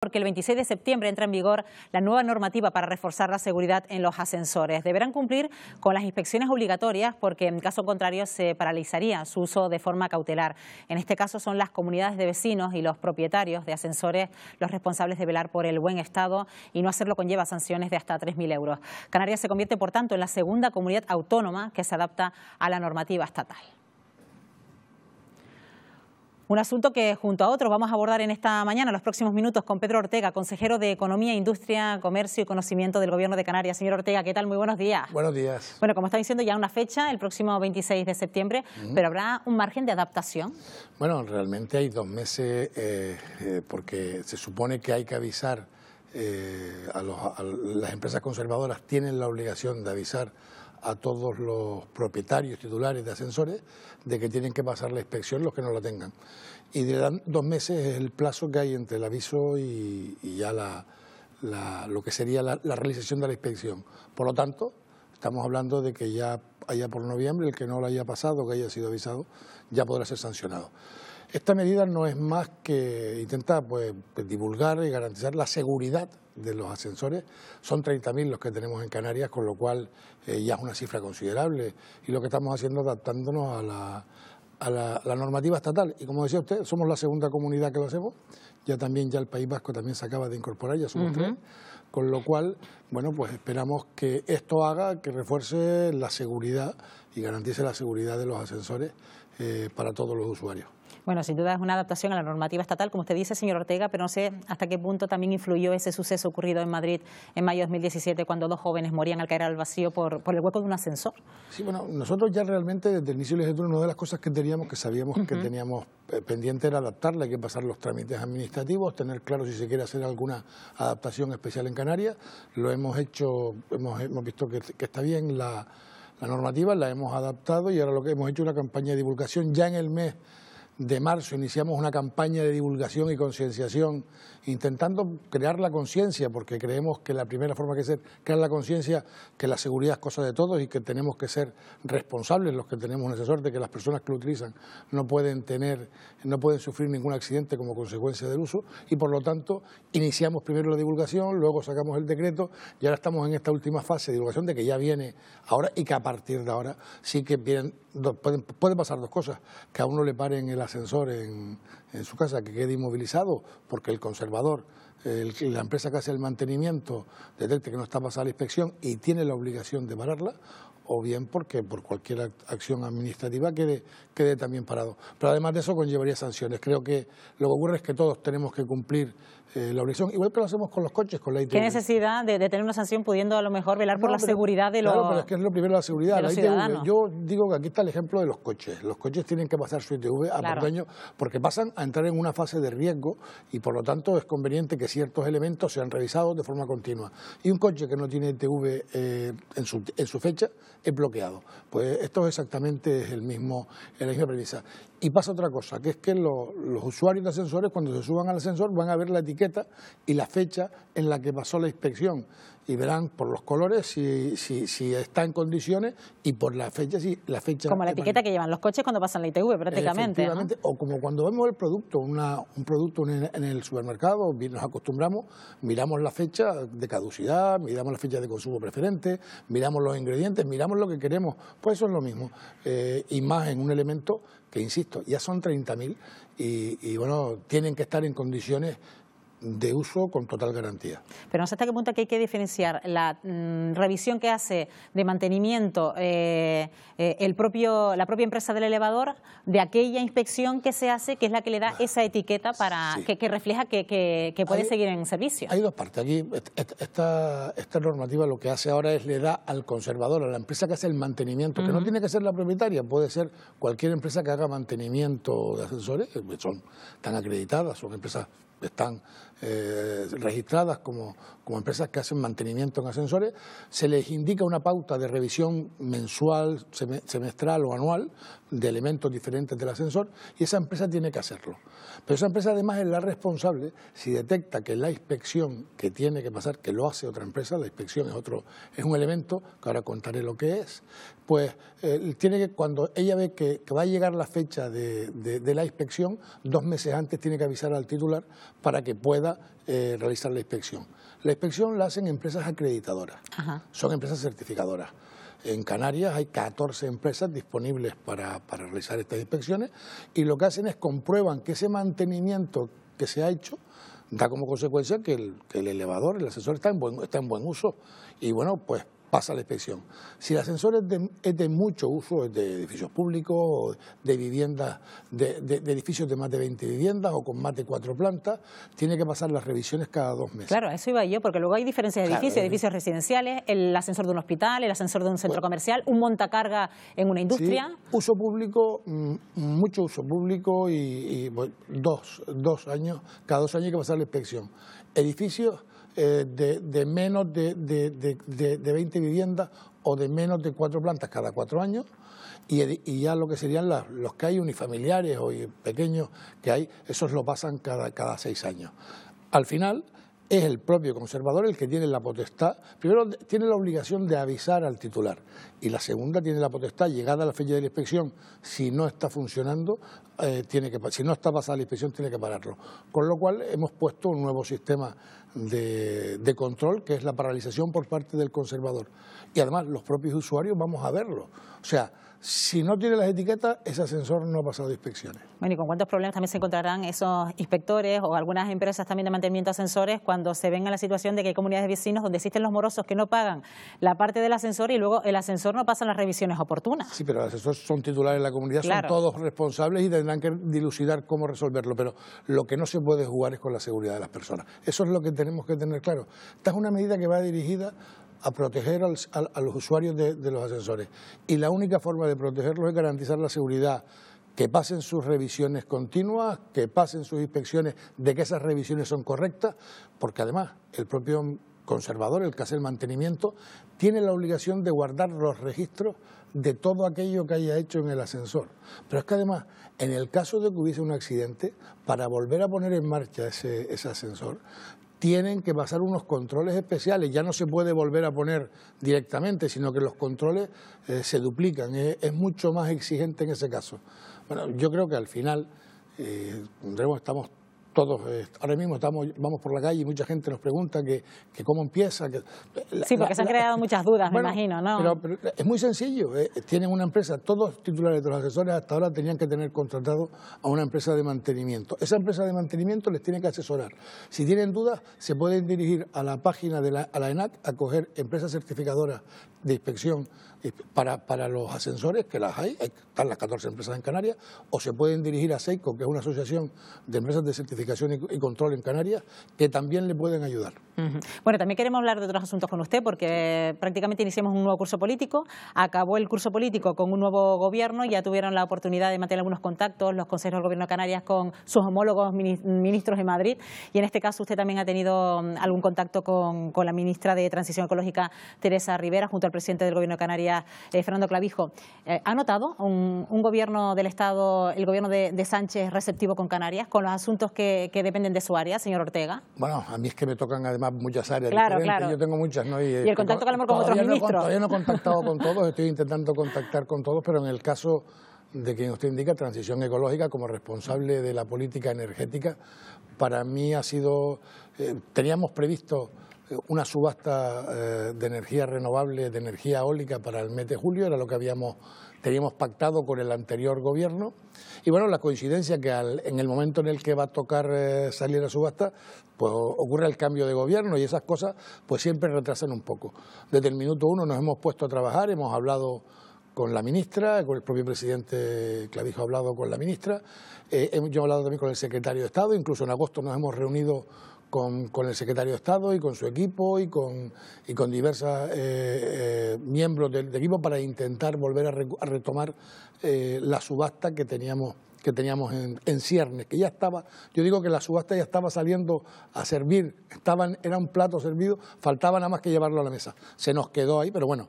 Porque el 26 de septiembre entra en vigor la nueva normativa para reforzar la seguridad en los ascensores. Deberán cumplir con las inspecciones obligatorias porque en caso contrario se paralizaría su uso de forma cautelar. En este caso son las comunidades de vecinos y los propietarios de ascensores los responsables de velar por el buen estado y no hacerlo conlleva sanciones de hasta 3.000 euros. Canarias se convierte, por tanto, en la segunda comunidad autónoma que se adapta a la normativa estatal. Un asunto que junto a otros vamos a abordar en esta mañana, en los próximos minutos, con Pedro Ortega, consejero de Economía, Industria, Comercio y Conocimiento del Gobierno de Canarias. Señor Ortega, ¿qué tal? Muy buenos días. Buenos días. Bueno, como está diciendo, ya una fecha, el próximo 26 de septiembre, pero ¿habrá un margen de adaptación? Bueno, realmente hay 2 meses porque se supone que hay que avisar, las empresas conservadoras tienen la obligación de avisar a todos los propietarios titulares de ascensores de que tienen que pasar la inspección los que no la tengan. Y le dan 2 meses es el plazo que hay entre el aviso y ya lo que sería la realización de la inspección. Por lo tanto, estamos hablando de que ya allá por noviembre el que no lo haya pasado, que haya sido avisado, ya podrá ser sancionado. Esta medida no es más que intentar pues, divulgar y garantizar la seguridad de los ascensores. Son 30.000 los que tenemos en Canarias, con lo cual ya es una cifra considerable. Y lo que estamos haciendo es adaptándonos a la normativa estatal. Y como decía usted, somos la segunda comunidad que lo hacemos. Ya el País Vasco también se acaba de incorporar, ya somos 3. Con lo cual, bueno, pues esperamos que esto haga que refuerce la seguridad y garantice la seguridad de los ascensores para todos los usuarios. Bueno, sin duda es una adaptación a la normativa estatal, como usted dice, señor Ortega, pero no sé hasta qué punto también influyó ese suceso ocurrido en Madrid en mayo de 2017, cuando 2 jóvenes morían al caer al vacío por el hueco de un ascensor. Sí, bueno, nosotros ya realmente desde el inicio del legislatura, una de las cosas que teníamos, que sabíamos que teníamos pendiente era adaptarla, hay que pasar los trámites administrativos, tener claro si se quiere hacer alguna adaptación especial en Canarias. Lo hemos hecho, hemos visto que está bien la normativa, la hemos adaptado y ahora lo que hemos hecho es una campaña de divulgación. Ya en el mes de marzo iniciamos una campaña de divulgación y concienciación, intentando crear la conciencia, porque creemos que la primera forma que es crear la conciencia, que la seguridad es cosa de todos y que tenemos que ser responsables los que tenemos un ascensor, de que las personas que lo utilizan no pueden sufrir ningún accidente como consecuencia del uso, y por lo tanto iniciamos primero la divulgación, luego sacamos el decreto y ahora estamos en esta última fase de divulgación de que ya viene ahora y que a partir de ahora sí que pueden pasar 2 cosas, que a uno le paren el ascensor en su casa, que quede inmovilizado porque el conservador, la empresa que hace el mantenimiento, detecte que no está pasada la inspección y tiene la obligación de pararla, o bien porque por cualquier acción administrativa quede también parado. Pero además de eso conllevaría sanciones. Creo que lo que ocurre es que todos tenemos que cumplir la obligación, igual que lo hacemos con los coches, con la ITV. ¿Qué necesidad de tener una sanción pudiendo a lo mejor velar por la seguridad de los ciudadanos? Claro, pero es que es lo primero la seguridad, la ITV. Yo digo que aquí está el ejemplo de los coches. Los coches tienen que pasar su ITV a por año porque pasan a entrar en una fase de riesgo y por lo tanto es conveniente que ciertos elementos sean revisados de forma continua. Y un coche que no tiene ITV en su fecha es bloqueado. Pues esto es exactamente la misma premisa. Y pasa otra cosa, que es que los usuarios de ascensores, cuando se suban al ascensor, van a ver la etiqueta y la fecha en la que pasó la inspección. Y verán por los colores si está en condiciones y por la fecha, si la fecha... Como la etiqueta que llevan los coches cuando pasan la ITV prácticamente. Efectivamente, ¿no? O como cuando vemos el producto, un producto en el supermercado, nos acostumbramos, miramos la fecha de caducidad, miramos la fecha de consumo preferente, miramos los ingredientes, miramos lo que queremos. Pues eso es lo mismo. Y más en un elemento que, insisto, ya son 30.000 y bueno, tienen que estar en condiciones de uso con total garantía. Pero no sé hasta qué punto aquí hay que diferenciar la revisión que hace de mantenimiento la propia empresa del elevador de aquella inspección que se hace, que es la que le da esa etiqueta para que refleja que puede seguir en servicio. Hay 2 partes. Aquí esta normativa lo que hace ahora es le da al conservador, a la empresa que hace el mantenimiento, que no tiene que ser la propietaria, puede ser cualquier empresa que haga mantenimiento de ascensores, que están acreditadas, son empresas están registradas como empresas que hacen mantenimiento en ascensores, se les indica una pauta de revisión mensual, semestral o anual de elementos diferentes del ascensor y esa empresa tiene que hacerlo. Pero esa empresa además es la responsable si detecta que la inspección que tiene que pasar, que lo hace otra empresa, la inspección es un elemento, que ahora contaré lo que es, pues tiene que, cuando ella ve que va a llegar la fecha de la inspección, 2 meses antes tiene que avisar al titular para que pueda pueda realizar la inspección. La inspección la hacen empresas acreditadoras, son empresas certificadoras. En Canarias hay 14 empresas disponibles para realizar estas inspecciones y lo que hacen es comprueban que ese mantenimiento que se ha hecho da como consecuencia que el elevador, el ascensor está en buen uso y bueno, pues pasa la inspección. Si el ascensor es de mucho uso, es de edificios públicos, de viviendas, de edificios de más de 20 viviendas o con más de 4 plantas, tiene que pasar las revisiones cada 2 meses. Claro, eso iba yo, porque luego hay diferencias de edificios, edificios residenciales, el ascensor de un hospital, el ascensor de un centro comercial, un montacarga en una industria. Sí, uso público, mucho uso público y bueno, cada 2 años hay que pasar la inspección. Edificios de menos de 20 viviendas o de menos de 4 plantas cada 4 años y ya lo que serían los que hay unifamiliares o pequeños que hay, esos lo pasan cada 6 años. Al final es el propio conservador el que tiene la potestad, primero tiene la obligación de avisar al titular y la segunda tiene la potestad, llegada a la fecha de la inspección, si no está funcionando, si no está pasada la inspección tiene que pararlo. Con lo cual hemos puesto un nuevo sistema de control que es la paralización por parte del conservador y además los propios usuarios vamos a verlo. O sea, si no tiene las etiquetas, ese ascensor no ha pasado de inspecciones. Bueno, ¿y con cuántos problemas también se encontrarán esos inspectores o algunas empresas también de mantenimiento de ascensores cuando se venga la situación de que hay comunidades de vecinos donde existen los morosos que no pagan la parte del ascensor y luego el ascensor no pasa las revisiones oportunas? Sí, pero los asesores son titulares de la comunidad, claro. Son todos responsables y tendrán que dilucidar cómo resolverlo, pero lo que no se puede jugar es con la seguridad de las personas. Eso es lo que tenemos que tener claro. Esta es una medida que va dirigida a proteger a los usuarios de los ascensores y la única forma de protegerlos es garantizar la seguridad, que pasen sus revisiones continuas, que pasen sus inspecciones de que esas revisiones son correctas, porque además el propio conservador, el que hace el mantenimiento, tiene la obligación de guardar los registros de todo aquello que haya hecho en el ascensor. Pero es que además, en el caso de que hubiese un accidente, para volver a poner en marcha ese ascensor, tienen que pasar unos controles especiales, ya no se puede volver a poner directamente, sino que los controles se duplican, es mucho más exigente en ese caso. Bueno, yo creo que al final, estamos todos, ahora mismo vamos por la calle y mucha gente nos pregunta que cómo empieza. Sí, porque se han creado muchas dudas, bueno, me imagino, ¿no? Pero es muy sencillo, tienen una empresa, todos los titulares de los asesores hasta ahora tenían que tener contratado a una empresa de mantenimiento. Esa empresa de mantenimiento les tiene que asesorar. Si tienen dudas, se pueden dirigir a la página de la ENAC a coger empresas certificadoras de inspección para los ascensores, que las hay, están las 14 empresas en Canarias, o se pueden dirigir a SEICO, que es una asociación de empresas de certificación y control en Canarias, que también le pueden ayudar. Bueno, también queremos hablar de otros asuntos con usted, porque prácticamente iniciamos un nuevo curso político, acabó el curso político con un nuevo gobierno, ya tuvieron la oportunidad de mantener algunos contactos los consejeros del Gobierno de Canarias con sus homólogos ministros en Madrid, y en este caso usted también ha tenido algún contacto con la ministra de Transición Ecológica, Teresa Rivera, junto al presidente del Gobierno de Canarias, Fernando Clavijo. ¿Ha notado un gobierno del Estado, el gobierno de Sánchez, receptivo con Canarias, con los asuntos que dependen de su área, señor Ortega? Bueno, a mí es que me tocan además muchas áreas diferentes, claro. Yo tengo muchas, ¿no? Y el contacto que a lo mejor con otros ministros. Todavía no he contactado con todos, estoy intentando contactar con todos, pero en el caso de quien usted indica, Transición Ecológica, como responsable de la política energética, para mí ha sido, teníamos previsto una subasta de energía renovable, de energía eólica para el mes de julio, era lo que teníamos pactado con el anterior gobierno. Y bueno, la coincidencia que en el momento en el que va a tocar salir a subasta, pues ocurre el cambio de gobierno y esas cosas pues siempre retrasan un poco. Desde el minuto 1 nos hemos puesto a trabajar, hemos hablado con la ministra, con el propio presidente Clavijo ha hablado con la ministra, yo he hablado también con el secretario de Estado, incluso en agosto nos hemos reunido con el secretario de Estado y con su equipo y con diversos miembros del equipo para intentar volver a retomar la subasta que teníamos en ciernes, que ya estaba, yo digo que la subasta ya estaba saliendo a servir, era un plato servido, faltaba nada más que llevarlo a la mesa. Se nos quedó ahí, pero bueno,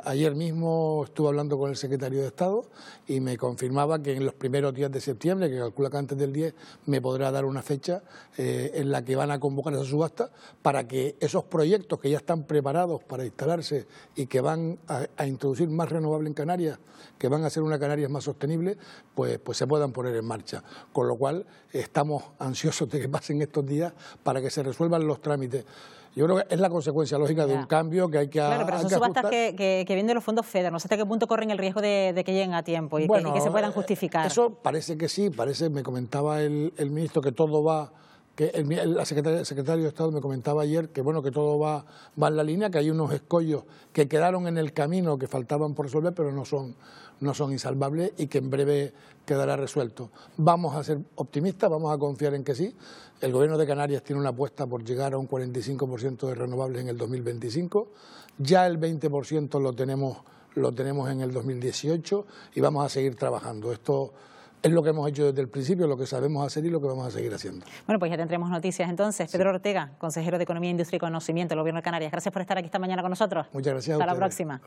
Ayer mismo estuve hablando con el secretario de Estado y me confirmaba que en los primeros días de septiembre, que calcula que antes del 10, me podrá dar una fecha en la que van a convocar esa subasta para que esos proyectos que ya están preparados para instalarse y que van a introducir más renovable en Canarias, que van a hacer una Canarias más sostenible, pues se puedan poner en marcha. Con lo cual estamos ansiosos de que pasen estos días para que se resuelvan los trámites. Yo creo que es la consecuencia lógica de un cambio que hay que ajustar. Claro, pero son subastas que vienen de los fondos FEDER. No sé hasta qué punto corren el riesgo de que lleguen a tiempo y que se puedan justificar. Eso parece que sí, me comentaba el ministro que todo va... que el secretario de Estado me comentaba ayer que bueno, que todo va en la línea, que hay unos escollos que quedaron en el camino que faltaban por resolver, pero no son insalvables y que en breve quedará resuelto. Vamos a ser optimistas, vamos a confiar en que sí. El Gobierno de Canarias tiene una apuesta por llegar a un 45% de renovables en el 2025. Ya el 20% lo tenemos en el 2018 y vamos a seguir trabajando. Esto es lo que hemos hecho desde el principio, lo que sabemos hacer y lo que vamos a seguir haciendo. Bueno, pues ya tendremos noticias entonces. Pedro Ortega, consejero de Economía, Industria y Conocimiento del Gobierno de Canarias. Gracias por estar aquí esta mañana con nosotros. Muchas gracias. Hasta la próxima.